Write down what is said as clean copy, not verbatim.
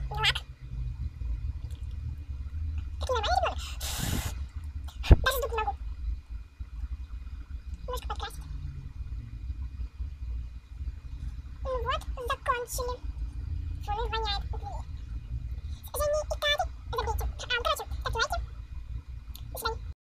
лак. Такой нормальный ребенок. Даже зуб не могу. Немножко подкрасить. Ну вот, закончили. Фу, ну воняет, убери.